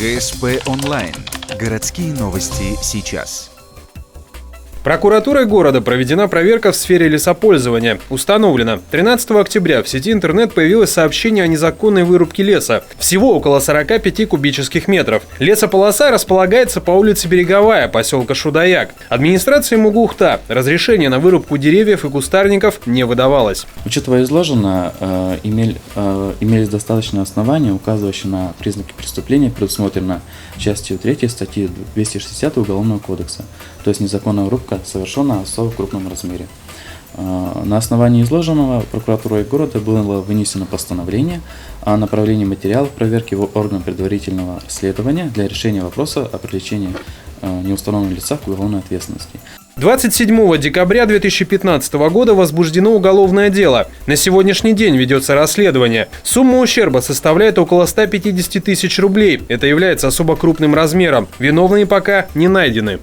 ГСП онлайн. Городские новости сейчас. Прокуратурой города проведена проверка в сфере лесопользования. Установлено, 13 октября в сети интернет появилось сообщение о незаконной вырубке леса. Всего около 45 кубических метров. Лесополоса располагается по улице Береговая, поселка Шудаяк. Администрации Мугухта разрешение на вырубку деревьев и кустарников не выдавалось. Учитывая изложенное, имелись достаточные основания, указывающие на признаки преступления, предусмотрено частью 3 статьи 260 Уголовного кодекса, то есть незаконная вырубка совершена в особо крупном размере. На основании изложенного прокуратурой города было вынесено постановление о направлении материалов проверки в орган предварительного расследования для решения вопроса о привлечении неустановленного лица к уголовной ответственности. 27 декабря 2015 года возбуждено уголовное дело. На сегодняшний день ведется расследование. Сумма ущерба составляет около 150 тысяч рублей. Это является особо крупным размером. Виновные пока не найдены.